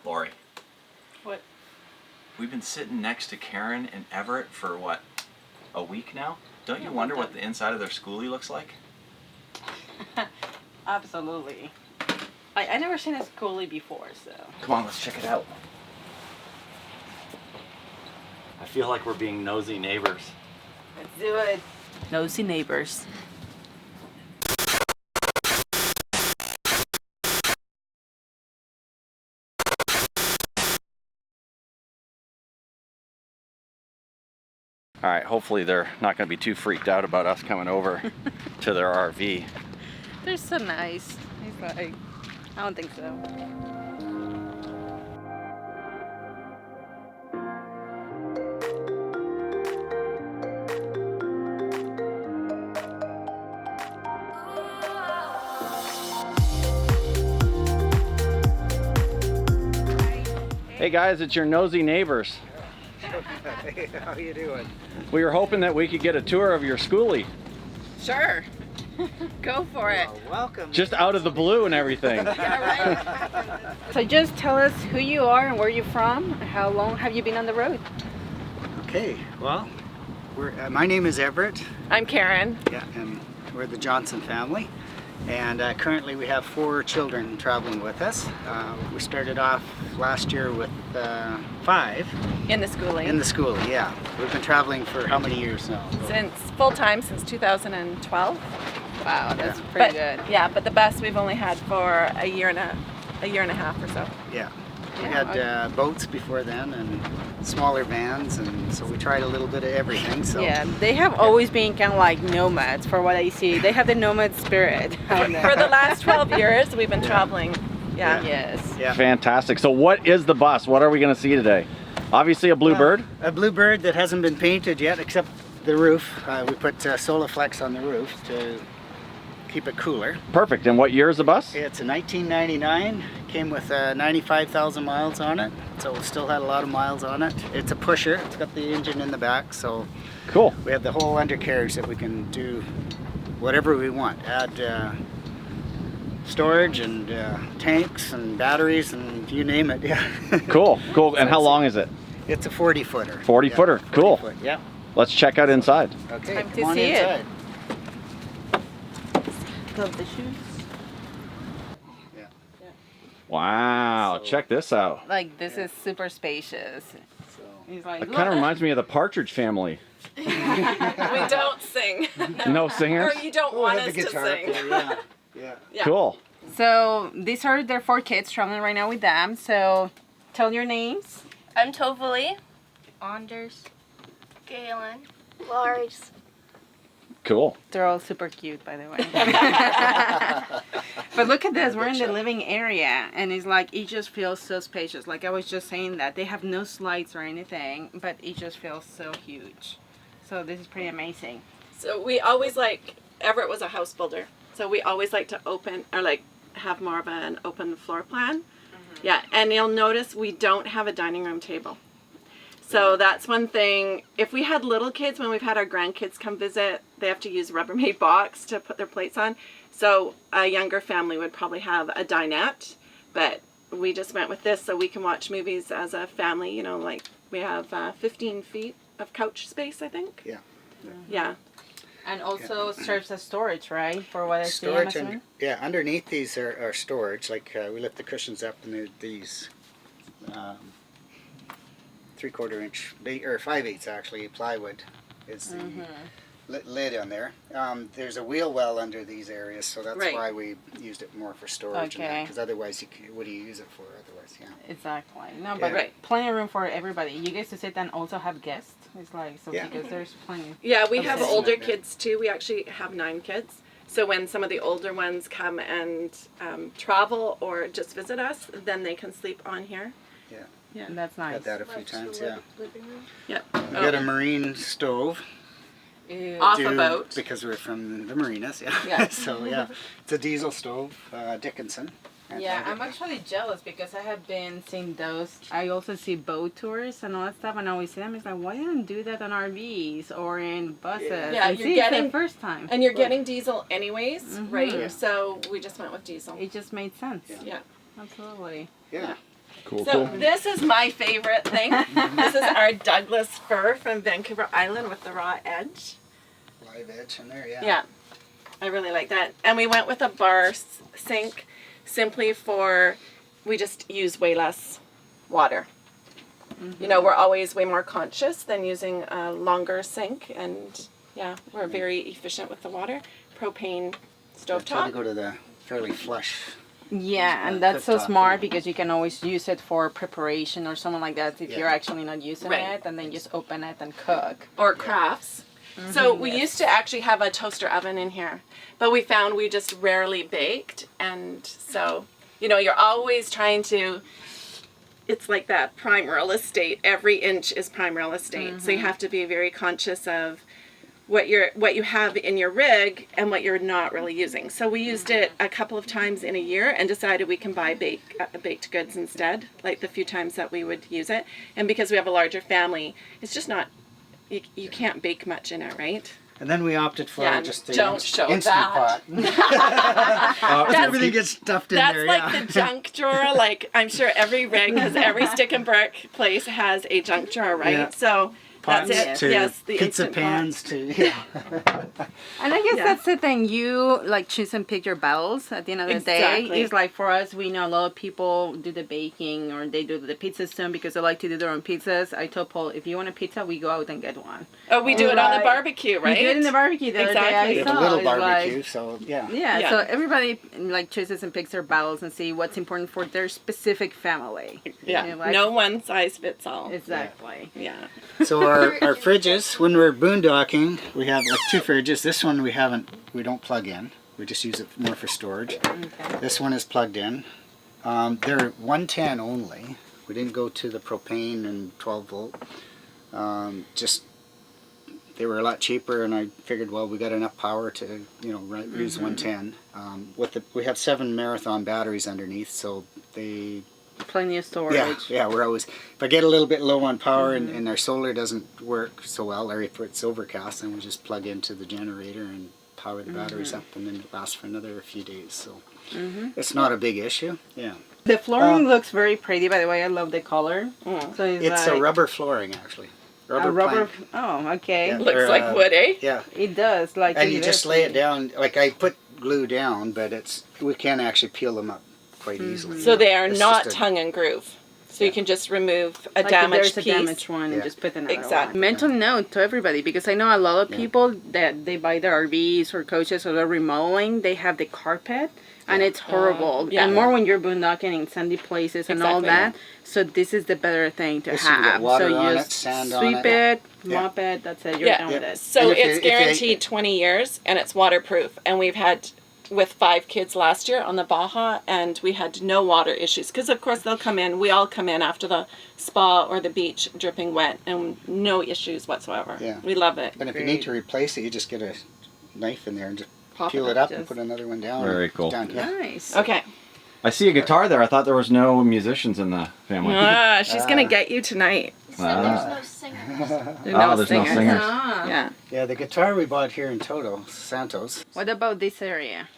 Lori. What? We've been sitting next to Karen and Everett for what, a week now? Don't you wonder what the inside of their Skoolie looks like? Absolutely. I never seen a Skoolie before, so. Come on, let's check it out. I feel like we're being nosy neighbors. Let's do it. Nosey Neighbors. All right, hopefully they're not going to be too freaked out about us coming over to their RV. They're so nice. He's like, I don't think so. Hey guys, it's your nosy neighbors. Hey, how you doing? We were hoping that we could get a tour of your Skoolie. Sure. Go for it. Well, welcome. Just out of the blue and everything. Yeah, right. So just tell us who you are and where you're from. How long have you been on the road? Okay, well, my name is Everett. I'm Karen. Yeah, and we're the Johnson family. And currently we have 4 children traveling with us. We started off last year with 5. In the Skoolie. In the Skoolie, yeah. We've been traveling for how many years now? Since full-time since 2012. Wow, that's pretty good. Yeah, but the best we've only had for a year and a half or so. Yeah. We had boats before then and smaller vans, and so we tried a little bit of everything. So yeah, they have always been kind of like nomads for what I see. They have the nomad spirit. For the last 12 years, we've been traveling. Yeah. Yes. Yeah. Fantastic. So what is the bus? What are we going to see today? Obviously a Bluebird. A Bluebird that hasn't been painted yet, except the roof. We put Solaflex on the roof to keep it cooler. Perfect. And what year is the bus? It's a 1999. Came with 95,000 miles on it, so it still had a lot of miles on it. It's a pusher. It's got the engine in the back, so Cool. we have the whole undercarriage that we can do whatever we want. Add storage and tanks and batteries and you name it. Yeah. Cool. Cool. And how long is it? It's a 40-footer. 40-footer. Cool. 40 foot, yeah. Let's check out inside. Okay. Time to come on see it. inside. Love the shoes. Wow. So- Check this out. Like this is super spacious. So, He's like, It kind of reminds me of the Partridge Family. We don't sing. No singers? Or you don't oh, want I have us the to guitar sing. player, yeah. Yeah. Yeah. Cool. So these are their 4 kids traveling right now with them. So tell your names. I'm Tovali. Anders. Galen. Lars. Cool. They're all super cute, by the way. But look at this. We're in the living area, and it's like it just feels so spacious. Like I was just saying that they have no slides or anything, but it just feels so huge. So this is pretty amazing. So we always Everett was a house builder. So we always like to open or have more of an open floor plan. Mm-hmm. Yeah, and you'll notice we don't have a dining room table. So that's one thing. If we had little kids, when we've had our grandkids come visit, they have to use Rubbermaid box to put their plates on. So a younger family would probably have a dinette, but we just went with this so we can watch movies as a family. You know, like we have 15 feet of couch space, I think. Yeah. Yeah. And also serves as storage, right? For what I see, I'm Storage assuming? yeah, underneath these are storage. Like we lift the cushions up and these 3/4 inch, or 5/8 actually, plywood is the lid on there. There's a wheel well under these areas, so that's Right. why we used it more for storage. Okay. Because otherwise, what do you use it for otherwise? Yeah. Exactly. No, but Yeah. plenty of room for everybody. You guys to sit and also have guests. It's like, so Yeah. because there's plenty. Yeah, we have Okay. older Yeah. kids too. We actually have 9 kids. So when some of the older ones come and travel or just visit us, then they can sleep on here. Yeah. Yeah. That's nice. Had that a few times. Yeah. Yeah. We got a marine stove. Ew. Off a Due- boat. Because we're from the marinas. Yeah. Yeah. So yeah, it's a diesel stove, Dickinson. Yeah, I'm actually jealous because I have been seeing those. I also see boat tours and all that stuff, and I always see them. It's like, why didn't do that on RVs or in buses? Yeah, And you're see, it's getting- the first time. And you're getting diesel anyways, right? Yeah. So we just went with diesel. It just made sense. Yeah. Yeah. Absolutely. Yeah. Cool, So this is my favorite thing. This is our Douglas fir from Vancouver Island with the raw edge. Live edge in there, yeah. Yeah, I really like that. And we went with a bar sink simply for, we just use way less water. You know, we're always way more conscious than using a longer sink, and yeah, we're very efficient with the water. Propane Try stovetop. to go to the fairly flush. Yeah, and that's so cooktop, smart yeah. because you can always use it for preparation or something like that if Yeah. you're actually not using Right. it, and then just open it and cook. Or crafts. So we used to actually have a toaster oven in here, but we found we just rarely baked, and so, you know, you're always trying to, it's like that prime real estate. Every inch is prime real estate. So you have to be very conscious of what you have in your rig and what you're not really using. So we used it a couple of times in a year and decided we can buy baked goods instead, like the few times that we would use it. And because we have a larger family, it's just not, you can't bake much in it, right? And then we opted for Yeah, just the don't show Instant that. Pot. Everything gets stuffed in That's there, like yeah. the junk drawer. Like, I'm sure every rig has, every stick and brick place has a junk drawer, right? Yeah. So Pots that's it. to Yes, the pizza Instant Pot. pans to, yeah. And I guess Yeah. that's the thing. You like choose and pick your battles at the end of the Exactly. day. It's like for us, we know a lot of people do the baking or they do the pizza stone because they like to do their own pizzas. I told Paul, if you want a pizza, we go out and get one. Oh, we do it on the Right. barbecue, right? We do it in the barbecue the other day. Exactly. I We have a saw. little It's like- barbecue, so yeah. yeah, Yeah. so everybody like chooses and picks their battles and see what's important for their specific family. Yeah. You know, like- No one size fits all. Exactly. Yeah. So our fridges, when we're boondocking, we have like two fridges. This one we don't plug in. We just use it more for storage. Okay. This one is plugged in. They're 110 only. We didn't go to the propane and 12 volt. Just they were a lot cheaper, and I figured, well, we got enough power to use 110. We have 7 marathon batteries underneath, so they. Plenty of storage. Yeah, we're always, if I get a little bit low on power and our solar doesn't work so well, or if it's overcast, then we just plug into the generator and power the batteries up, and then it lasts for another few days. So it's not a big issue. Yeah. The flooring looks very pretty, by the way. I love the color. So It's like a rubber flooring, actually. a rubber. plank. Oh, okay. Yeah. Looks Or, like wood, eh? Yeah. It does. Like And it you is just lay it pretty. down, like I put glue down, but we can actually peel them up quite easily. So they are It's not just a- tongue and groove. So you can just remove a Like damaged if there's piece. a damaged one and Yeah. just put another Exactly. one. Mental note to everybody, because I know a lot of people that they buy their RVs or coaches or they're remodeling, they have the carpet and it's horrible. yeah. And more when you're boondocking in sandy places and all Exactly. that. So this is the better thing to This, you get have. water so on you it, just sand on sweep it. it, mop it, that's it, you're Yeah. done with it. So And if it's you- guaranteed 20 years, and it's waterproof. And we've had, with 5 kids last year on the Baja, and we had no water issues. Because, of course, they'll come in. We all come in after the spa or the beach dripping wet, and no issues whatsoever. Yeah. We love it. But if you need to replace it, you just get a knife in there and just Pop peel it it up just- and put another one down. Very and cool. It's done. Yeah. Nice. Okay. I see a guitar there. I thought there was no musicians in the family. She's going to get you tonight. So there's no singers. There's Oh, there's no singers. Ah. Yeah. Yeah, the guitar we bought here in Todo Santos, What about this area?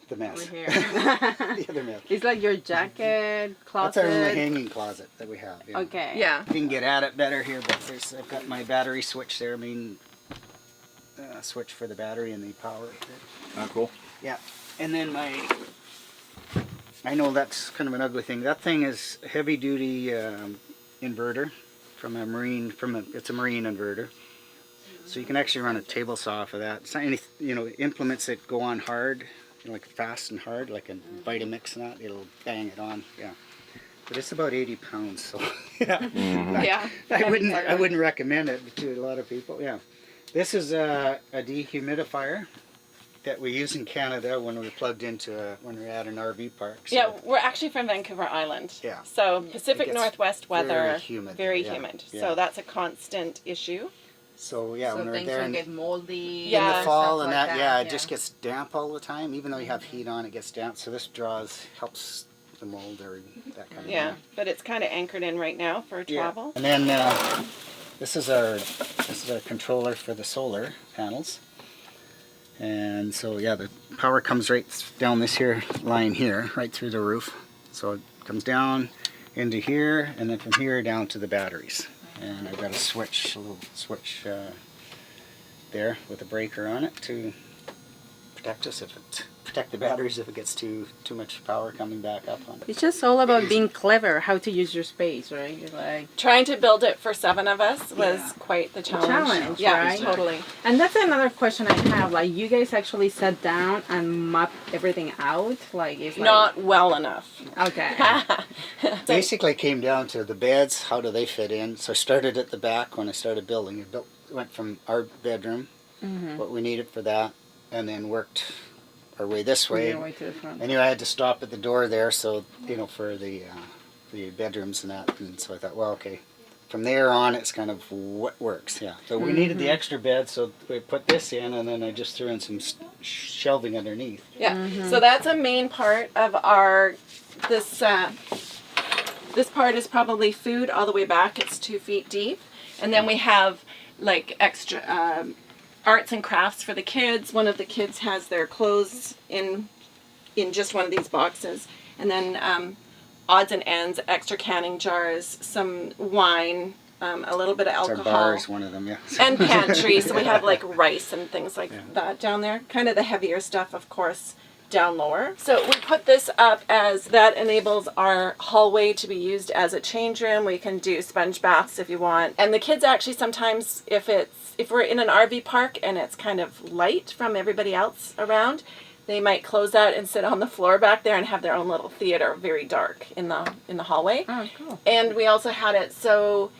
the Over mess. here. The other mess. It's like your jacket, That's closet. our only hanging closet that we have. Yeah. Okay. Yeah. You can get at it better here, but I've got my battery switch there, switch for the battery and the power. Oh, cool. Yeah, and then I know that's kind of an ugly thing. That thing is a heavy duty inverter from a marine, it's a marine inverter. So you can actually run a table saw off of that. It's not any, implements that go on hard, like fast and hard, like a Vitamix and that, it'll bang it on, yeah. But it's about 80 pounds, so yeah. Yeah. I wouldn't recommend it to a lot of people, yeah. This is a dehumidifier that we use in Canada when we're plugged into when we're at an RV park. So Yeah, we're actually from Vancouver Island. Yeah. So Pacific It gets Northwest weather, very humid, very yeah, humid. yeah. So that's a constant issue. So yeah, So when we're things there will in get moldy. in Yeah, the fall stuff and like that, yeah, it just gets damp all the time. Even though you have heat on, it gets damp. So this helps the mold or that kind of Yeah, thing. but it's kind of anchored in right now for Yeah. travel. And then this is our controller for the solar panels. And so yeah, the power comes right down this here line here, right through the roof. So it comes down, into here, and then from here down to the batteries. And I've got a little switch there with a breaker on it to protect the batteries if it gets too much power coming back up on it. It's just all about being clever, how to use your space, right? You're like Trying to build it for 7 of us was quite the challenge. Yeah, right? totally. And that's another question I have. Like, you guys actually sat down and mapped everything out? Like, it's like... Not well enough. Okay. Basically it came down to the beds, how do they fit in. So I started at the back when I started building. It went from our bedroom, what we needed for that, and then worked our way this way. Your way to the front. Anyway, I had to stop at the door there, so, for the bedrooms and that. And so I thought, well, okay, from there on, it's kind of what works, yeah. So we needed the extra bed, so we put this in, and then I just threw in some shelving underneath. Yeah, so that's a main part of our, this part is probably food all the way back. It's 2 feet deep. And then we have like extra arts and crafts for the kids. One of the kids has their clothes in just one of these boxes. And then odds and ends, extra canning jars, some wine, a little bit of alcohol. Our bar is one of them, yeah. And pantry, so we have like rice and things like that down there. Kind of the heavier stuff, of course, down lower. So we put this up as that enables our hallway to be used as a change room. We can do sponge baths if you want. And the kids actually sometimes, if we're in an RV park and it's kind of light from everybody else around, they might close out and sit on the floor back there and have their own little theater, very dark in the hallway. Oh, cool. And we also had it so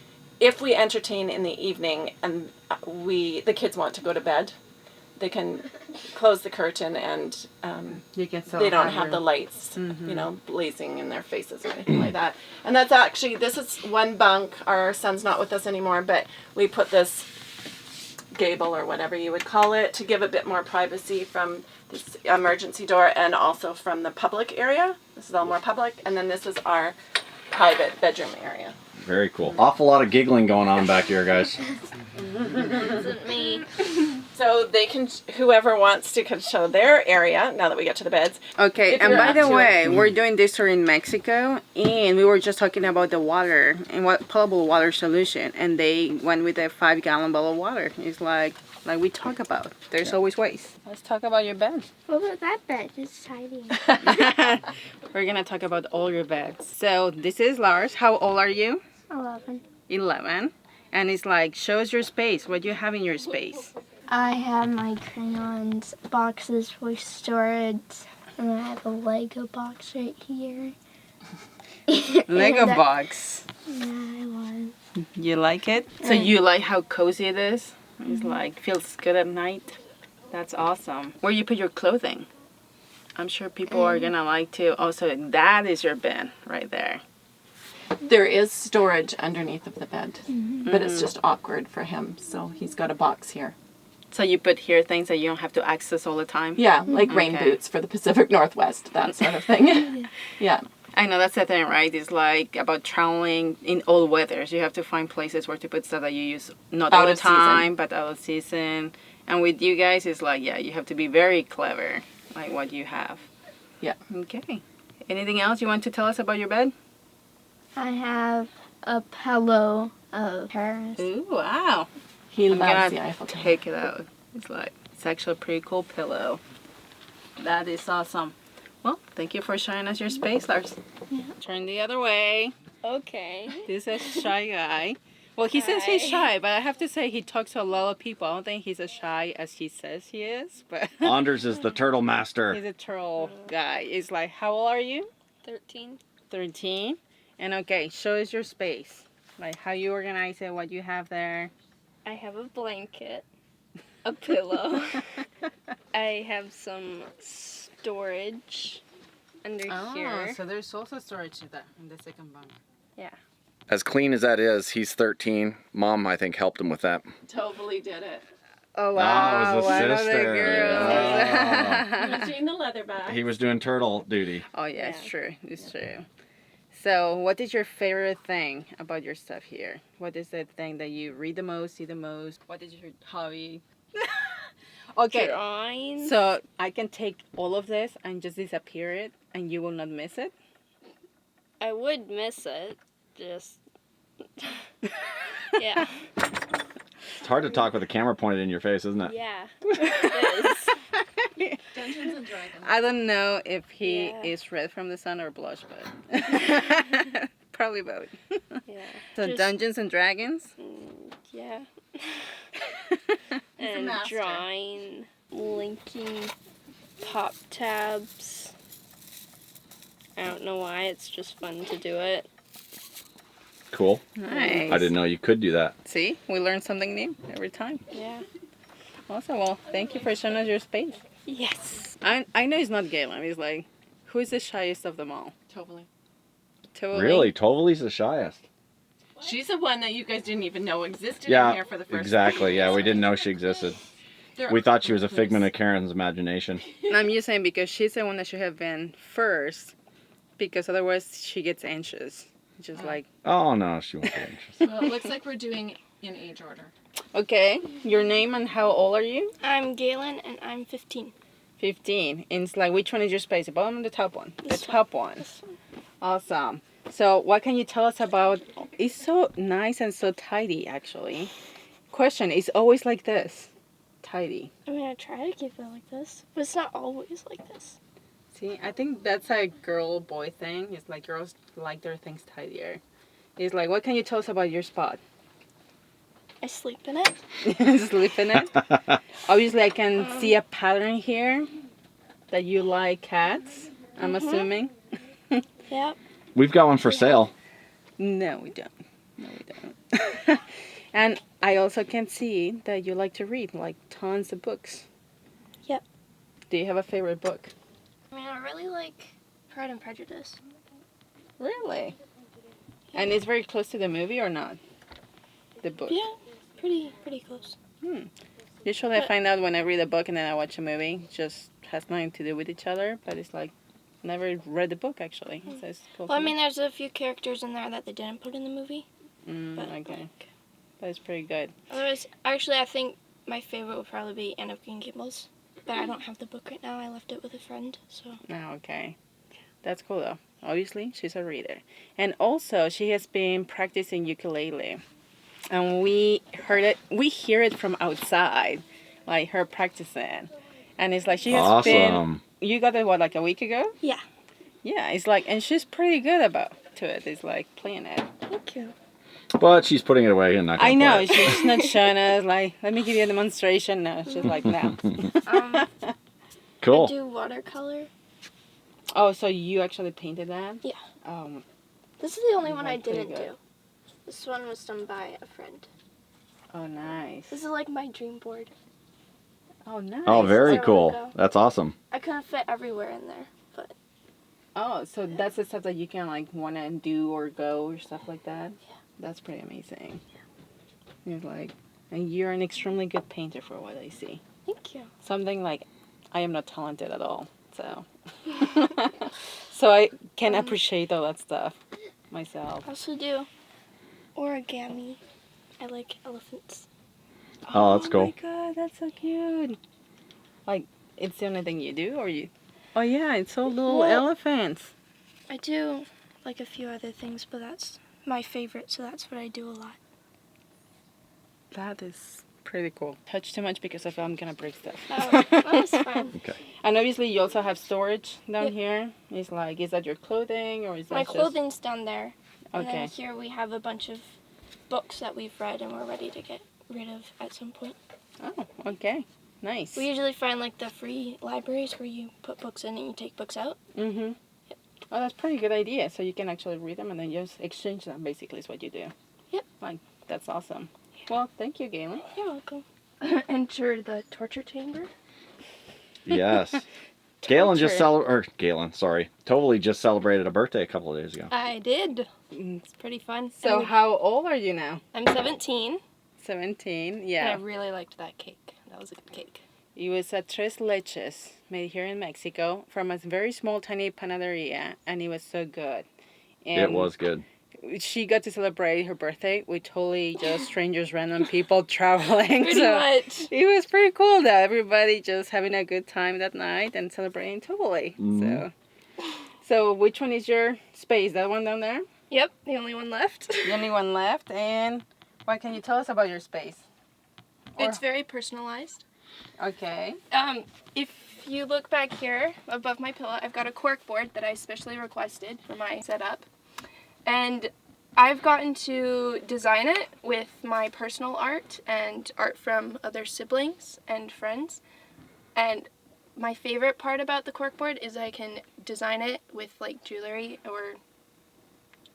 if we entertain in the evening and the kids want to go to bed, they can close the curtain and You can still they don't have have your- the lights, blazing in their faces or anything like that. And that's actually, this is one bunk. Our son's not with us anymore, but we put this gable or whatever you would call it to give a bit more privacy from this emergency door and also from the public area. This is all more public. And then this is our private bedroom area. Very cool. Awful lot of giggling going on back here, guys. Isn't me. So they can, whoever wants to can show their area now that we get to the beds. Okay, If and you're by up the to way, it. we're doing this tour in Mexico, and we were just talking about the water and what potable water solution, and they went with a 5-gallon bottle of water. It's like we talk about. There's always ways. Let's talk about your bed. What about that bed? It's tiny. We're gonna talk about all your beds. So this is Lars. How old are you? 11. 11. And it's like, show us your space. What do you have in your space? I have my crayons, boxes for storage, and I have a Lego box right here. Lego And, box. Yeah, I was. You like it? So you like how cozy it is? It's like, feels good at night. That's awesome. Where you put your clothing? I'm sure people are gonna like to. Also, that is your bed right there. There is storage underneath of the bed, but it's just awkward for him. So he's got a box here. So you put here things that you don't have to access all the time? Yeah, like rain Okay. boots for the Pacific Northwest, that sort of thing. Yeah. I know, that's the thing, right? It's like about traveling in all weathers. You have to find places where to put stuff that you use not Out all the of season. time, but out of season. And with you guys, it's like, yeah, you have to be very clever, like what you have. Yeah. Okay. Anything else you want to tell us about your bed? I have a pillow of Paris. Ooh, wow. He I'm loves the gonna Eiffel Tower. take it out. It's actually a pretty cool pillow. That is awesome. Well, thank you for showing us your space, Lars. Yeah. Turn the other way. Okay. This is a shy guy. Well, he says he's shy, but I have to say he talks to a lot of people. I don't think he's as shy as he says he is, but Anders is the turtle master. he's a turtle guy. It's like, how old are you? 13. 13. And okay, show us your space. Like how you organize it, what you have there. I have a blanket, a pillow. I have some storage under here. so there's also storage in the second bunk. Yeah. As clean as that is, he's 13. Mom, I think, helped him with that. Totally did it. Oh it wow! was a one of the sister. girls. He was doing the leather bag. He was doing turtle duty. Oh yeah, it's true. It's true. So, what is your favorite thing about your stuff here? What is the thing that you read the most, see the most? What is your hobby? Okay, Drawings. so I can take all of this and just disappear it, and you will not miss it. I would miss it. Just. Yeah. It's hard to talk with a camera pointed in your face, isn't it? Yeah. It is. Dungeons and Dragons. I don't know if he Yeah. is red from the sun or blush, but probably both. Yeah. So Just- Dungeons and Dragons. Yeah. a And master. drawing, linking pop tabs. I don't know why, it's just fun to do it. Cool. Nice. I didn't know you could do that. See, we learn something new every time. Yeah. Also, well, thank you for showing us your space. Yes. I know he's not Galen. He's like, who is the shyest of them all? Totally. Totally. Really? Tovali's the shyest. She's the one that you guys didn't even know existed Yeah, in here for the first exactly. Yeah, we didn't know she existed. They're We thought she was a figment of Karen's imagination. And I'm just saying because she's the one that should have been first, because otherwise she gets anxious. Just like, Oh, no, she won't be anxious. Well, it looks like we're doing in age order. okay, your name and how old are you? I'm Galen and I'm 15. 15. And it's like, which one is your space? The bottom or the top one? This The top one. Awesome. So what can you tell us about, it's so nice and so tidy actually. Question, is always like this? Tidy. I mean, I try to keep it like this, but it's not always like this. See, I think that's a girl-boy thing. It's like girls like their things tidier. It's like, what can you tell us about your spot? I sleep in it. Sleep in it. Obviously, I can see a pattern here that you like cats, I'm assuming. Yep. We've got one for sale. No, we don't. No, we don't. And I also can see that you like to read, like tons of books. Yep. Do you have a favorite book? I mean, I really like Pride and Prejudice. Really? And it's very close to the movie or not? The book? Yeah, pretty close. Usually I But- find out when I read a book and then I watch a movie. It just has nothing to do with each other, but it's like, never read the book actually. So it's cool. Well, I to mean, there's a few characters in there that they didn't put in the movie. know. But Okay, like, that's pretty good. otherwise, actually, I think my favorite would probably be Anne of Green Gables. But I don't have the book right now. I left it with a friend, so. Oh, okay. That's cool though. Obviously, she's a reader. And also, she has been practicing ukulele. And we hear it from outside, like her practicing. And it's like she has been, Awesome. you got it, what, like a week ago? Yeah. Yeah, it's like, and she's pretty good about to it. It's like playing it. Thank you. But she's putting it away and not gonna I know, play it. she's not showing us, like, let me give you a demonstration. No, she's like, no. I Cool. do watercolor. Oh, so you actually painted that? Yeah. Um, This is the only one I That's pretty didn't good. do. This one was done by a friend. oh, nice. This is like my dream board. Oh, nice. Oh, very There we cool. go. That's awesome. I couldn't fit everywhere in there, but Oh, so that's the stuff that you can, like, want to do or go or stuff like that? Yeah. That's pretty amazing. You're like, and you're an extremely good painter for what I see. thank you. Something like, I am not talented at all, so. So I can appreciate all that stuff myself. I also do origami. I like elephants. Oh, that's cool. Oh my god, that's so cute. Like, it's the only thing you do, or you? Oh yeah, it's all little Well- elephants. I do like a few other things, but that's my favorite, so that's what I do a lot. That is pretty cool. Touch too much because I feel I'm gonna break stuff. Oh, that's fine. Okay. And obviously you also have storage down Yep. here. It's like, is that your clothing or is that My just... clothing's down there. And Okay. then here we have a bunch of books that we've read and we're ready to get rid of at some point. Oh, okay. Nice. We usually find like the free libraries where you put books in and you take books out. Mm-hmm. Oh, that's a pretty good idea. So you can actually read them and then just exchange them, basically, is what you do. Yep. Like, that's awesome. Well, thank you, Galen. You're welcome. Enter the torture chamber. Yes. Galen just Torture. Tovali just celebrated a birthday a couple of days ago. I did. It's pretty fun. So And how old are you now? I'm 17. 17, And yeah. I really liked that cake. That was a good cake. It was a tres leches made here in Mexico from a very small, tiny panaderia, and it was so good. And It was good. She got to celebrate her birthday with totally just strangers, random people traveling. Pretty so much. it was pretty cool though. Everybody just having a good time that night and celebrating totally. Mhm. So which one is your space? That one down there? Yep, the only one left. The only one left. And what can you tell us about your space? It's very personalized. Okay. If you look back here above my pillow, I've got a cork board that I specially requested for my setup. And I've gotten to design it with my personal art and art from other siblings and friends. And my favorite part about the corkboard is I can design it with like jewelry or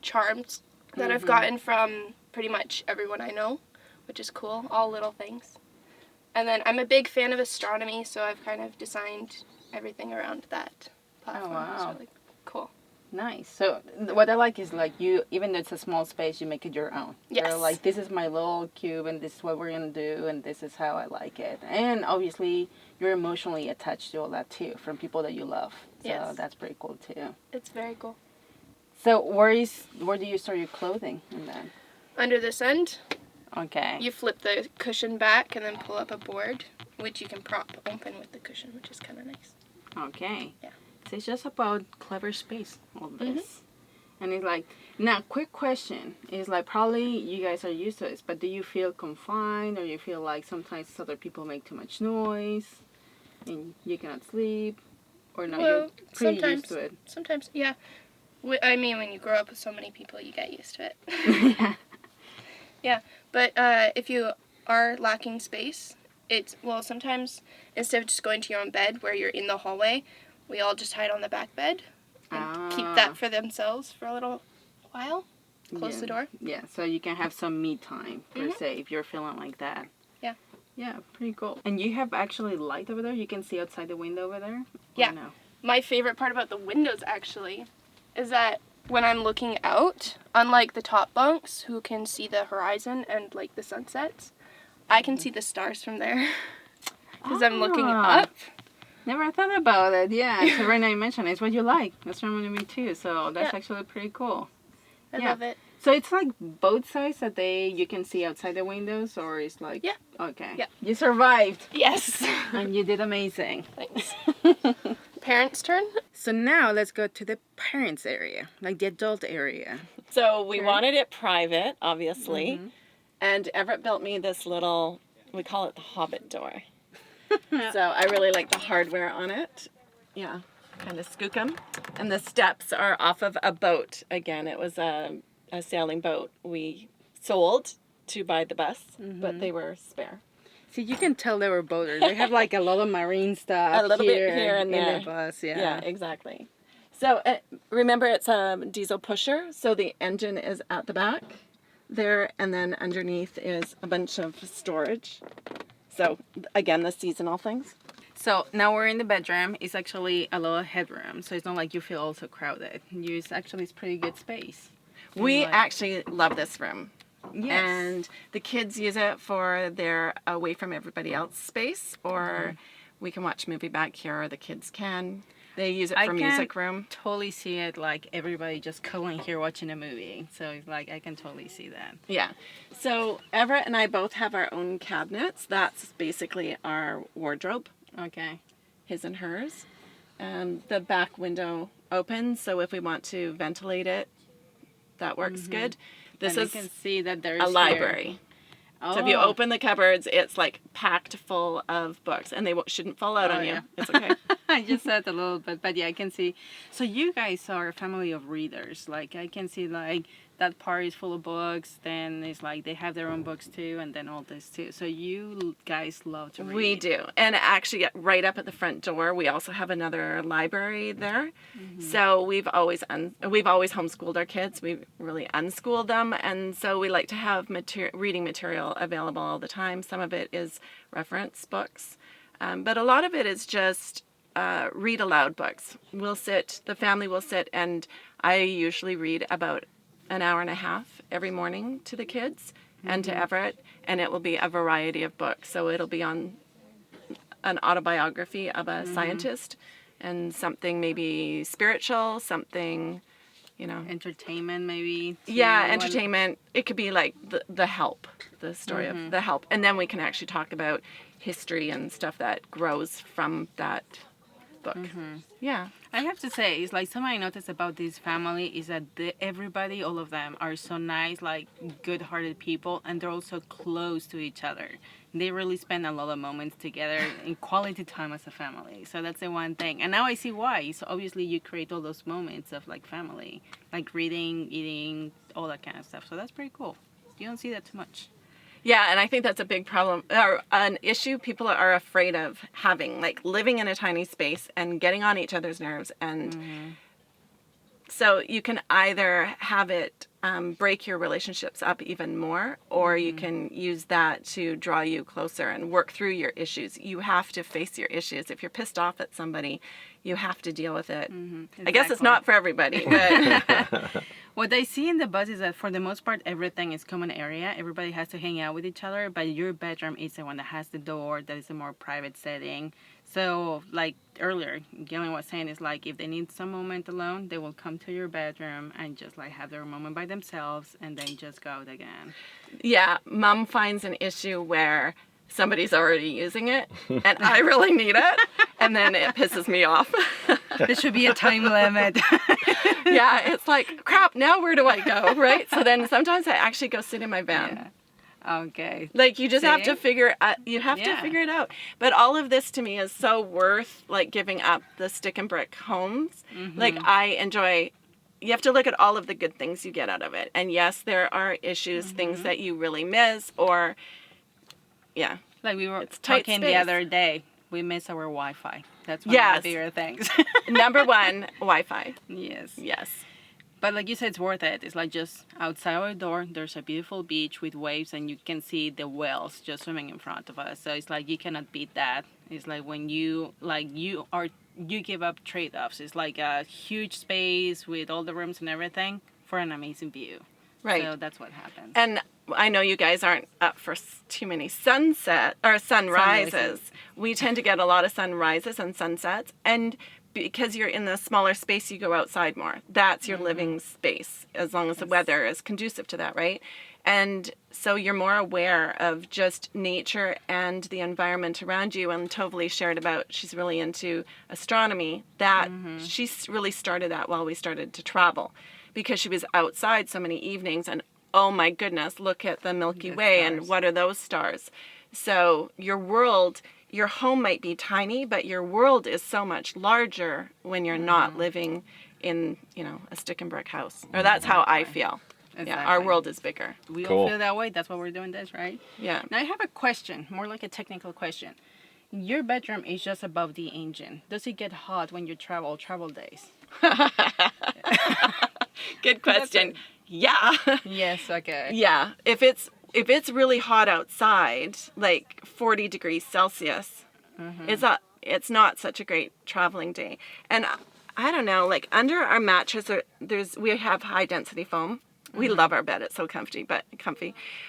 charms that I've gotten from pretty much everyone I know, which is cool, all little things. And then I'm a big fan of astronomy, so I've kind of designed everything around that platform. Oh, wow. It's really cool. Nice. So what I like is like you, even though it's a small space, you make it your own. Yes. You're like, this is my little cube and this is what we're going to do and this is how I like it. And obviously you're emotionally attached to all that too from people that you love. So Yes. that's pretty cool too. It's very cool. So where do you store your clothing in that? Under this end, Okay. you flip the cushion back and then pull up a board, which you can prop open with the cushion, which is kind of nice. Okay. Yeah. So it's just about clever space, all this. And it's like, now, quick question. Is like, probably you guys are used to this, but do you feel confined or you feel like sometimes other people make too much noise and you cannot sleep? Or no, Well, you're pretty sometimes. used to it? Sometimes, yeah. I mean, when you grow up with so many people, you get used to it. Yeah. Yeah, but if you are lacking space, sometimes instead of just going to your own bed where you're in the hallway, we all just hide on the back bed and keep that for themselves for a little while. Close the door. Yeah, so you can have some me time, per se, if you're feeling like that. Yeah. Yeah, pretty cool. And you have actually light over there? You can see outside the window over there? Or Yeah. No? My favorite part about the windows, actually, is that when I'm looking out, unlike the top bunks who can see the horizon and like the sunsets, I can see the stars from there because I'm looking up. Never thought about it. Yeah, so right now you mentioned it's what you like. That's reminding me too. So that's Yeah. actually pretty cool. I Yeah. love it. So it's like both sides that you can see outside the windows, or it's like Yeah. Okay. Yeah. You survived Yes. and you did amazing. Thanks. Parents' turn. So now let's go to the parents area, like the adult area. So we Okay. wanted it private, obviously. And Everett built me this little, we call it the Hobbit door. So I really like the hardware on it. Yeah, kind of skookum. And the steps are off of a boat. Again, it was a sailing boat we sold to buy the bus, but they were spare. See, you can tell they were boaters. They have like a lot of marine stuff. A little bit here and there. in the bus. Yeah. Yeah, exactly. So remember, it's a diesel pusher, so the engine is at the back there, and then underneath is a bunch of storage. So again, the seasonal things. So now we're in the bedroom. It's actually a lot of headroom, so it's not like you feel also crowded. It's pretty good space. We like- actually love this room. Yes. And the kids use it for their away from everybody else space, or we can watch a movie back here, or the kids can. They use it for music room. Totally see it like everybody just going here watching a movie. So it's like I can totally see that. Yeah. So Everett and I both have our own cabinets. That's basically our wardrobe, Okay. his and hers. The back window opens, so if we want to ventilate it, that works good. This And is you can see that there's a library. So if you open the cupboards, it's like packed full of books, and they shouldn't fall out on you. yeah. It's okay. I just said a little bit, but yeah, I can see. So you guys are a family of readers. Like I can see like that part is full of books. Then it's like they have their own books too, and then all this too. So you guys love to read. We do. And actually, right up at the front door, we also have another library there. So we've always homeschooled our kids. We've really unschooled them. And so we like to have reading material available all the time. Some of it is reference books. But a lot of it is just read aloud books. The family will sit, and I usually read about an hour and a half every morning to the kids and to Everett, and it will be a variety of books. So it'll be on an autobiography of a scientist, and something maybe spiritual, something, Entertainment maybe. Yeah, too, entertainment. It could be like the Help, the story of the Help, and then we can actually talk about history and stuff that grows from that book. Mm-hmm. Yeah. I have to say, it's like something I noticed about this family is that everybody, all of them, are so nice, like good-hearted people, and they're also close to each other. They really spend a lot of moments together in quality time as a family. So that's the one thing. And now I see why. So obviously you create all those moments of like family, like reading, eating, all that kind of stuff. So that's pretty cool. You don't see that too much. Yeah, and I think that's a big problem, or an issue people are afraid of having, like living in a tiny space and getting on each other's nerves. And so you can either have it break your relationships up even more, or you can use that to draw you closer and work through your issues. You have to face your issues. If you're pissed off at somebody, you have to deal with it. Exactly. I guess it's not for everybody, but What I see in the bus is that for the most part, everything is common area. Everybody has to hang out with each other, but your bedroom is the one that has the door, that is a more private setting. So, like earlier, Gillian was saying, is like if they need some moment alone, they will come to your bedroom and just like have their moment by themselves and then just go out again. yeah, Mom finds an issue where somebody's already using it and I really need it, and then it pisses me off. There should be a time limit. Yeah, it's like, crap, now where do I go, right? So then sometimes I actually go sit in my van. Yeah. Okay. Like, you just have to See? figure to Yeah. figure it out. But all of this to me is so worth, like, giving up the stick and brick homes. Like, I enjoy, you have to look at all of the good things you get out of it. And yes, there are issues, things that you really miss, or, yeah. Like we were It's tight talking the space. other day, we miss our Wi-Fi. That's one Yes. of the bigger things. Number one, Wi-Fi. Yes. Yes. But like you said, it's worth it. It's like just outside our door, there's a beautiful beach with waves, and you can see the whales just swimming in front of us. So it's like you cannot beat that. It's like when you give up trade-offs. It's like a huge space with all the rooms and everything for an amazing view. Right. So that's what happens. And I know you guys aren't up for too many sunrises. Sunrises. We tend to get a lot of sunrises and sunsets, and because you're in the smaller space, you go outside more. That's your living space, as long as the weather is conducive to that, right? And so you're more aware of just nature and the environment around you. And Tovali shared about, she's really into astronomy, that she really started that while we started to travel, because she was outside so many evenings, and oh my goodness, look at the Milky Way and what are those stars? So your world, your home might be tiny, but your world is so much larger when you're not living in, a stick and brick house. Or that's how I feel. Yeah, our Exactly. world is bigger. We Cool. all feel that way. That's why we're doing this, right? Yeah. Now I have a question, more like a technical question. Your bedroom is just above the engine. Does it get hot when you travel days? Good question. Yeah. Yes, okay. Yeah. If it's really hot outside, like 40 degrees Celsius, it's not such a great traveling day. And I don't know, like under our mattress, we have high density foam. We love our bed; it's so comfy.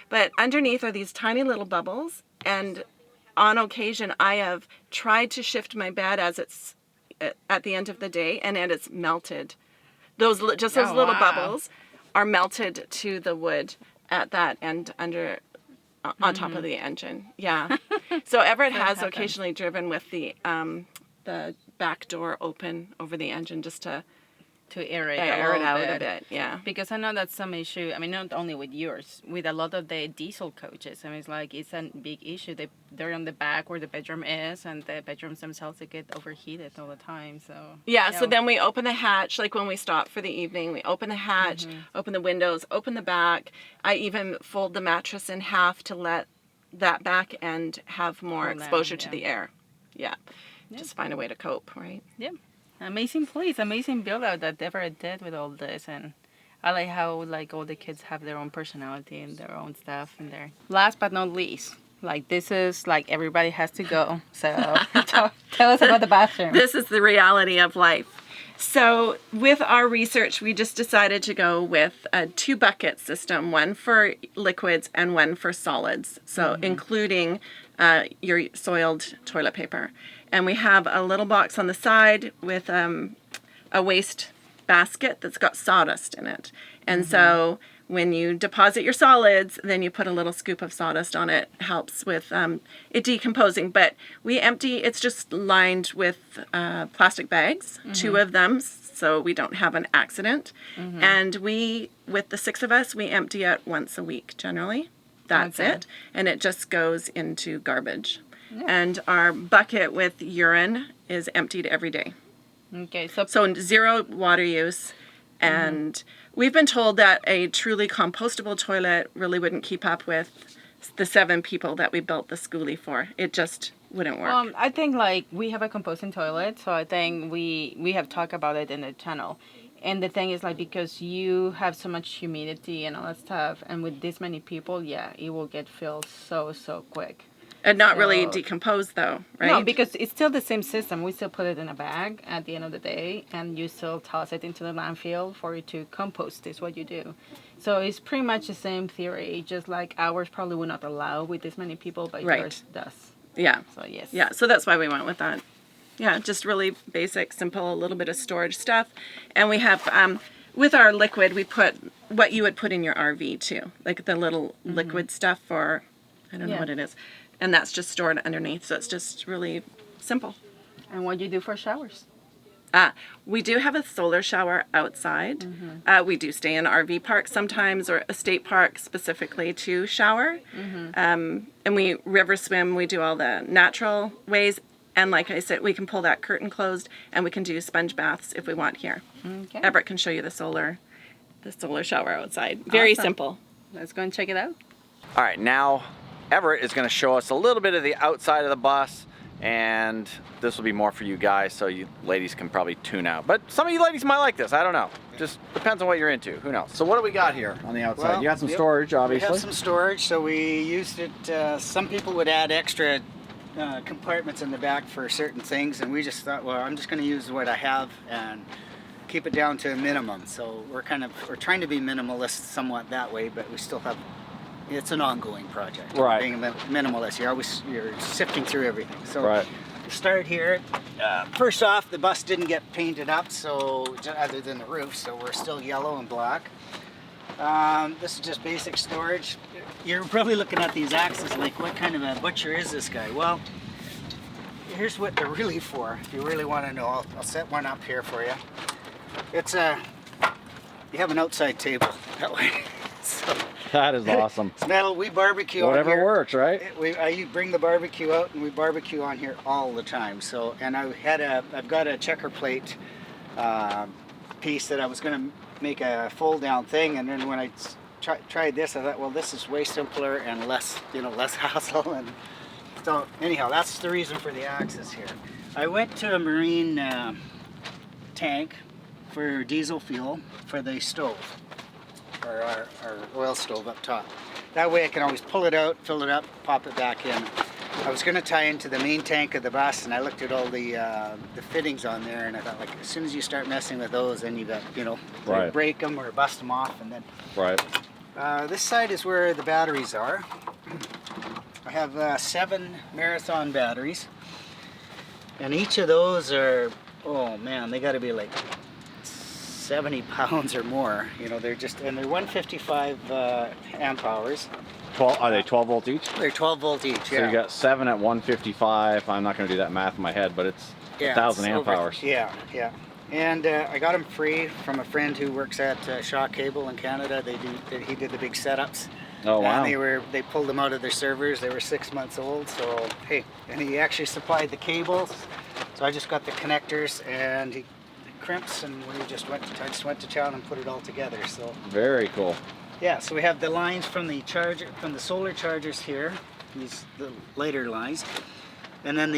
But underneath are these tiny little bubbles, and on occasion I have tried to shift my bed as it's at the end of the day, and it is melted. Those little wow. bubbles are melted to the wood at that end under on top of the engine. Yeah. So Everett has occasionally driven with the back door open over the engine just to To air it out a a bit. Yeah. Because I know that's some issue. I mean, not only with yours, with a lot of the diesel coaches. I mean, it's a big issue. They're on the back where the bedroom is, and the bedrooms themselves, they get overheated all the time. So Yeah, so then we open the hatch, like when we stop for the evening, we open the hatch, open the windows, open the back. I even fold the mattress in half to let that back end have more Cool down, exposure to yeah. the air. Yeah. Just find a way to cope, right? yeah, amazing place, amazing build out that Everett did with all this, and I like how like all the kids have their own personality and their own stuff in there. Last but not least, like this is like everybody has to go. So tell us about the bathroom. This is the reality of life. So with our research, we just decided to go with a 2-bucket system, one for liquids and one for solids. So including your soiled toilet paper. And we have a little box on the side with a waste basket that's got sawdust in it. And so when you deposit your solids, then you put a little scoop of sawdust on it. Helps with it decomposing. But we empty, it's just lined with plastic bags, 2 of them, so we don't have an accident. And we, with the 6 of us, we empty it once a week generally. That's it. And it just goes into garbage. And our bucket with urine is emptied every day. Okay, So 0 water use. And we've been told that a truly compostable toilet really wouldn't keep up with the 7 people that we built the Skoolie for. It just wouldn't work. I think like we have a composting toilet, so I think we have talked about it in the channel. And the thing is like because you have so much humidity and all that stuff, and with this many people, yeah, it will get filled so quick. And not really decompose though, right? No, because it's still the same system. We still put it in a bag at the end of the day, and you still toss it into the landfill for it to compost is what you do. So it's pretty much the same theory, just like ours probably would not allow with this many people, but yours does. Yeah. So yes. Yeah, so that's why we went with that. Yeah, just really basic, simple, a little bit of storage stuff. And we have, with our liquid, we put what you would put in your RV too. Like the little liquid stuff for, I don't know what it is. And that's just stored underneath, so it's just really simple. And what do you do for showers? We do have a solar shower outside. We do stay in RV parks sometimes, or a state park specifically to shower. And we river swim, we do all the natural ways. And like I said, we can pull that curtain closed, and we can do sponge baths if we want here. Okay. Everett can show you the solar shower outside. Very simple. Let's go and check it out. All right, now Everett is going to show us a little bit of the outside of the bus, and this will be more for you guys, so you ladies can probably tune out. But some of you ladies might like this. I don't know. Just depends on what you're into. Who knows? So what do we got here on the outside? Well, you got some storage, obviously. We have some storage, so we used it. Some people would add extra compartments in the back for certain things, and we just thought, well, I'm just going to use what I have and keep it down to a minimum. So we're trying to be minimalist somewhat that way, but we still have. It's an ongoing project. Right. Being a minimalist, you're sifting through everything. So right. Start here. First off, the bus didn't get painted up, so other than the roof, so we're still yellow and black. This is just basic storage. You're probably looking at these axes like, what kind of a butcher is this guy? Well, here's what they're really for. If you really want to know, I'll set one up here for you. It's you have an outside table that way. So, that is awesome. It's metal. We barbecue Whatever on here. works, right? I bring the barbecue out, and we barbecue on here all the time. So, and I've got a checker plate piece that I was going to make a fold down thing, and then when I tried this, I thought, well, this is way simpler and less hassle. And so anyhow, that's the reason for the axis here. I went to a marine tank for diesel fuel for the stove, or our oil stove up top. That way I can always pull it out, fill it up, pop it back in. I was going to tie into the main tank of the bus, and I looked at all the fittings on there, and I thought, like, as soon as you start messing with those, then you got, Right. break them or bust them off, and then. Right. This side is where the batteries are. I have 7 Marathon batteries, and each of those are, oh man, they got to be like 70 pounds or more. They're 155 amp hours. 12, are they 12 volt each? They're 12 volt each, So you got 7 at 155. I'm not going to do that math in my head, but it's 1,000 amp hours. Yeah. And I got them free from a friend who works at Shaw Cable in Canada. He did the big setups. Oh wow! And they pulled them out of their servers. They were 6 months old. So hey, and he actually supplied the cables. So I just got the connectors and the crimps, and I just went to town and put it all together. So very cool. Yeah. So we have the lines from the solar chargers here. The later lines. And then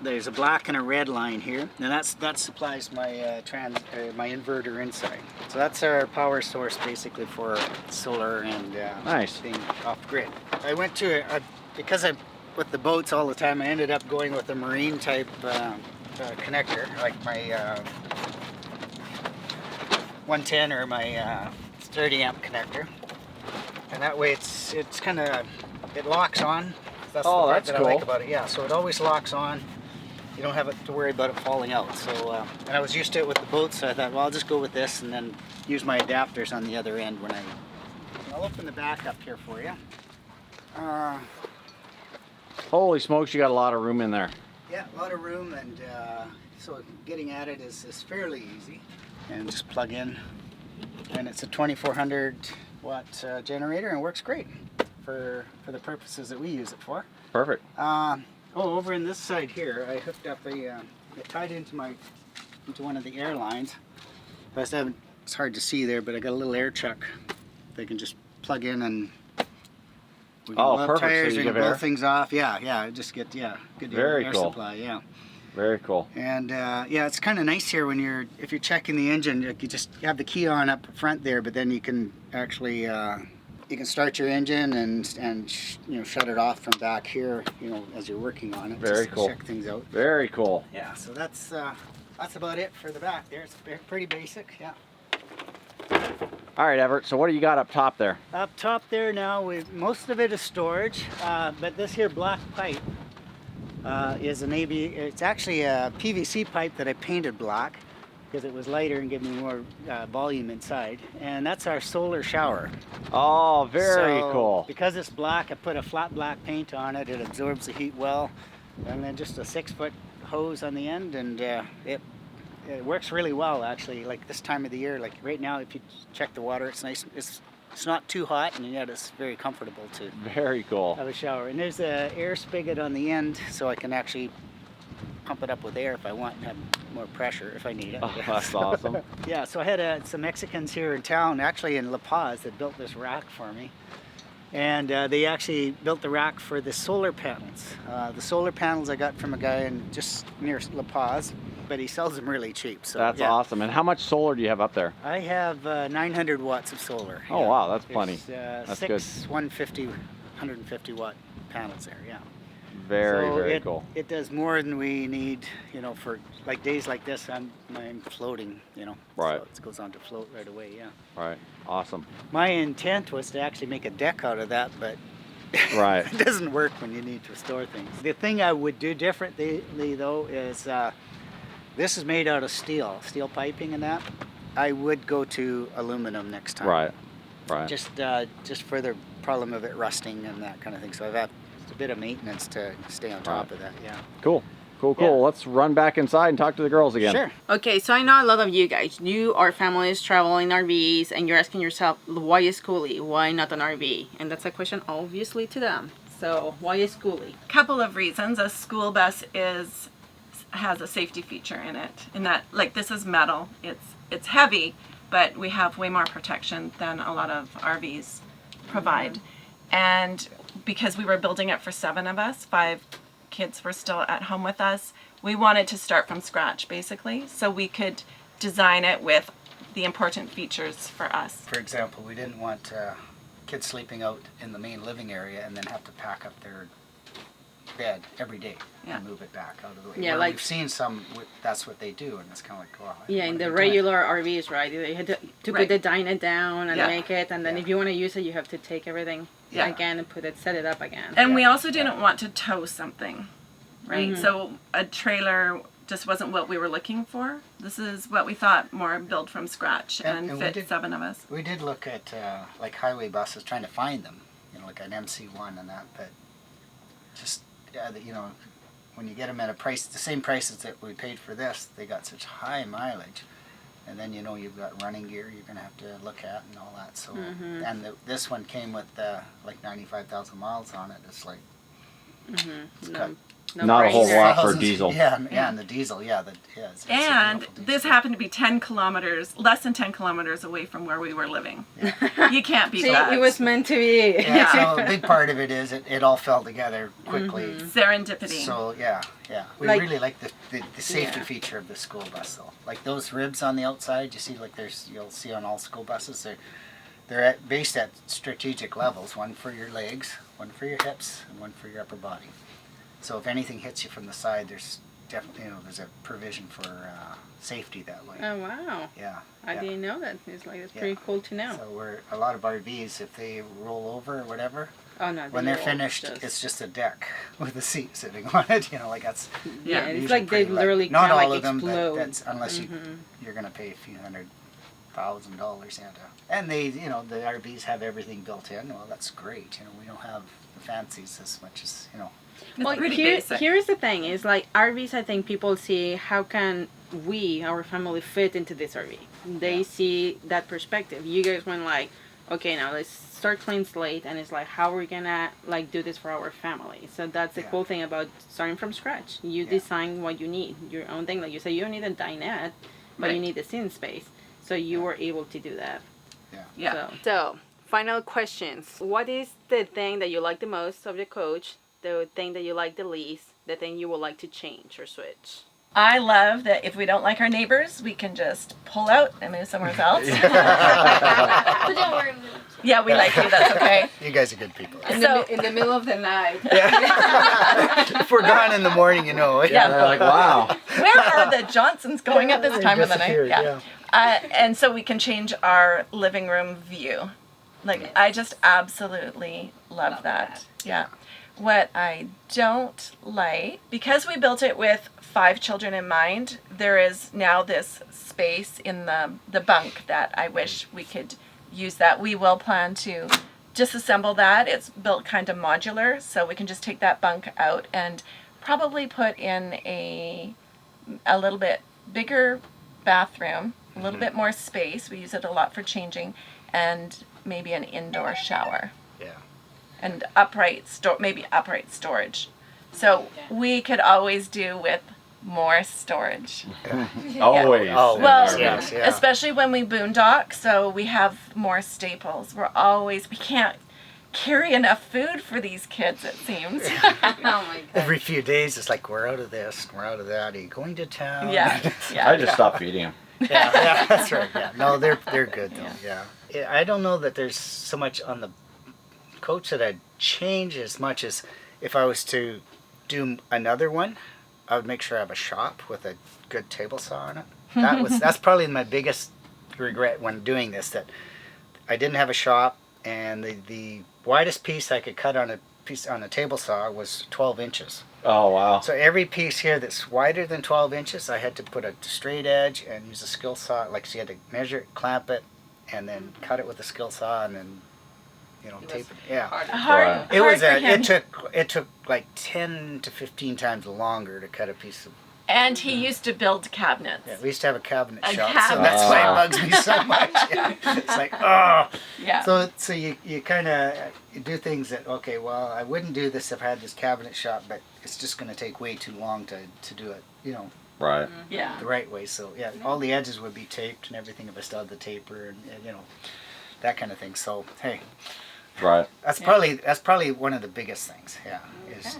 there's a black and a red line here, and that supplies my my inverter inside. So that's our power source basically for solar and nice. Being off grid. I went to because I'm with the boats all the time. I ended up going with a marine type connector, like my 110 or my 30 amp connector, and that way it's kind of it locks on. That's the part that cool. I like about it. Yeah, so it always locks on. You don't have to worry about it falling out. So, and I was used to it with the boats, so I thought, well, I'll just go with this and then use my adapters on the other end when I I'll open the back up here for you. Holy smokes, you got a lot of room in there. Yeah, a lot of room, and so getting at it is fairly easy. And just plug in, and it's a 2400 watt generator, and works great for the purposes that we use it for. Perfect. Over in this side here, I hooked up it tied into one of the air lines. It's hard to see there, but I got a little air chuck. They can just plug in and we can blow up perfect. tires, So you we can give blow air? things off. Yeah, just get good Very air cool. supply. Yeah. Very cool. And it's kind of nice here when if you're checking the engine, you just have the key on up front there, but then you can actually you can start your engine and shut it off from back here, as you're working on it. Very just cool. Check things out. Very cool. Yeah, so that's about it for the back there. It's pretty basic. Yeah. All right, Everett, so what do you got up top there? Up top there now, most of it is storage, but this here black pipe is it's actually a PVC pipe that I painted black because it was lighter and gave me more volume inside. And that's our solar shower. Oh, very So, cool. Because it's black, I put a flat black paint on it. It absorbs the heat well. And then just a 6-foot hose on the end, and it works really well actually. Like this time of the year, like right now, if you check the water, it's nice. It's not too hot, and yet it's very comfortable to Very cool. have a shower. And there's a air spigot on the end, so I can actually pump it up with air if I want and have more pressure if I need it. Oh, that's awesome. Yeah, so I had some Mexicans here in town, actually in La Paz, that built this rack for me. And they actually built the rack for the solar panels. The solar panels I got from a guy just near La Paz, but he sells them really cheap. So That's yeah. awesome. And how much solar do you have up there? I have 900 watts of solar. Oh, wow, that's plenty. There's, That's six 150 watt panels there, yeah. Very, So very cool. It does more than we need, for like days like this. I'm floating, Right. So it goes on to float right away, yeah. Right. Awesome. My intent was to actually make a deck out of that, but Right. it doesn't work when you need to store things. The thing I would do differently though is this is made out of steel piping and that. I would go to aluminum next time. Right. Right. Just for the problem of it rusting and that kind of thing. So I've had a bit of maintenance to stay on top of that. Yeah. Cool. Cool. Yeah. Let's run back inside and talk to the girls again. Sure. Okay, so I know a lot of you guys, you are families traveling RVs, and you're asking yourself, why is Skoolie? Why not an RV? And that's a question obviously to them. So why is Skoolie? Couple of reasons. A school bus has a safety feature in it. In that, like, this is metal. It's heavy, but we have way more protection than a lot of RVs provide. And because we were building it for 7 of us, 5 kids were still at home with us, we wanted to start from scratch basically, so we could design it with the important features for us. For example, we didn't want kids sleeping out in the main living area and then have to pack up their bed every day and move it back out of the way. Yeah, Where like- we've seen some, that's what they do, and it's kind of like, wow. Yeah, in the regular RVs, right? You had to put Right. the diner down and Yeah. make it, and then if you want to use it, you have to take everything Yeah. again and set it up again. And we also didn't want to tow something, right? So a trailer just wasn't what we were looking for. This is what we thought, more build from scratch and we fit did- 7 of us. We did look at like highway buses, trying to find them, like an MC1 and that, but just, when you get them at the same prices that we paid for this, they got such high mileage. And then, you've got running gear you're going to have to look at and all that. So, and this one came with like 95,000 miles on it. It's like, it's cut. Not a whole brainer. lot for Thousands. diesel. Yeah, and the diesel, it's a And beautiful this diesel. happened to be 10 kilometers, less than 10 kilometers away from where we were living. You can't beat See, that. it was meant to be. Yeah, so a big part of it is it all fell together quickly. Serendipity. So yeah. We Like- really like the safety feature of the school bus though. Like those ribs on the outside, you see, like you'll see on all school buses, they're based at strategic levels. One for your legs, one for your hips, and one for your upper body. So if anything hits you from the side, there's definitely there's a provision for safety that way. Oh, wow. Yeah. I yeah. didn't know that. It's Yeah. pretty cool to know. So a lot of RVs, if they roll over or whatever, Oh, no. when they're finished, it's just a deck with a seat sitting on it. Like that's Yeah, it's usually like they pretty light. literally not kinda all like of them, explode. but that's unless you're gonna pay a few $100 $1,000. And they, you know, the RVs have everything built in. Well, that's great. You know, we don't have the fancies as much as, you know. Well, pretty here's basic. the thing: is like RVs. I think people see how can we, our family, fit into this RV. They see that perspective. You guys went like, okay, now let's start clean slate, and it's like, how are we gonna like do this for our family? So that's the cool thing about starting from scratch. You design what you need, your own thing. Like you say, you don't need a dinette, but you need the scene space. So you were able to do that. Yeah. So final questions. What is the thing that you like the most of the coach? The thing that you like the least? The thing you would like to change or switch? I love that if we don't like our neighbors, we can just pull out and move somewhere else. But don't worry, Yeah, we like you. That's okay. You guys are good people. In the middle of the night. If we're gone in the morning, you know. Yeah. They're like, wow. Where are the Johnsons going at this time of the night? Disappeared, And so we can change our living room view. Like, I just absolutely love that. Yeah. What I don't like, because we built it with 5 children in mind, there is now this space in the bunk that I wish we could use that. We will plan to disassemble that. It's built kind of modular, so we can just take that bunk out and probably put in a little bit bigger bathroom, a little bit more space. We use it a lot for changing, and maybe an indoor shower. Yeah. And maybe upright storage. So we could always do with more storage. Always. Oh, Well, yes, yeah. especially when we boondock, so we have more staples. We can't carry enough food for these kids, it seems. Oh my god. Every few days, it's like, we're out of this, we're out of that. Are you going to town? Yeah. I just stopped feeding him. Yeah, that's right. Yeah. No, they're good though. Yeah. I don't know that there's so much on the coach that I'd change as much as if I was to do another one, I would make sure I have a shop with a good table saw on it. That's probably my biggest regret when doing this, that I didn't have a shop, and the widest piece I could cut on a table saw was 12 inches. Oh, wow. So every piece here that's wider than 12 inches, I had to put a straight edge and use a skill saw. Like, so you had to measure it, clamp it, and then cut it with a skill saw, and then, you know, tape it. Yeah. Hard It was for him. it took like 10 to 15 times longer to cut a piece of. And he used to build cabinets. Yeah, we used to have a cabinet A shop, so cabinet that's why shop. it bugs me so much. Yeah. It's like, oh. Yeah. So you kind of do things that, okay, well, I wouldn't do this if I had this cabinet shop, but it's just going to take way too long to do it, you know, Right. Yeah. the right way. So yeah, all the edges would be taped and everything if I still had the taper and you know, that kind of thing. So hey, Right. that's probably one of the biggest things. Yeah, is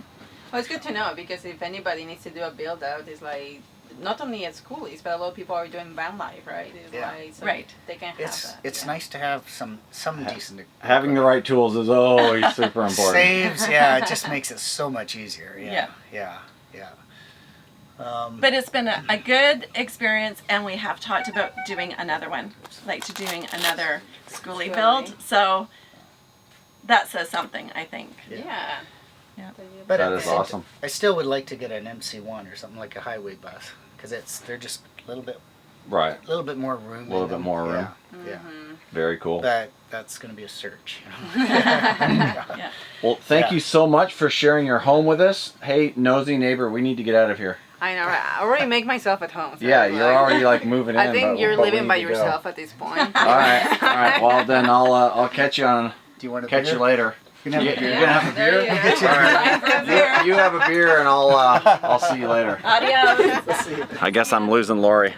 Well, it's good to know, because if anybody needs to do a build out, it's like not only at Skoolies, but a lot of people are doing van life, right? It's Yeah. like, so Right. they can have it's that. it's nice to have some decent Having the right tools is always super important. saves. Yeah, it just makes it so much easier. Yeah. Yeah. But it's been a good experience, and we have talked about doing another one, like doing another Skoolie build. So that says something, I think. Yeah. Yeah. But That at is the same awesome. I still would like to get an MC1 or something like a highway bus, because they're just a little bit more room. A little bit more room. Yeah. Very cool. But that's going to be a search. You know? Yeah. Well, thank Yeah. you so much for sharing your home with us. Hey, nosy neighbor, we need to get out of here. I know, right? I already make myself at home. So Yeah, it's you're like- already like moving in. I think but you're we living need by to go. yourself at this point. All right. Well, then I'll catch you on. Do you want to Catch you later. You can have a You're beer. gonna have a beer. There you go. All right. You have a beer, and I'll see you later. Adios. Let's see. I guess I'm losing Lori.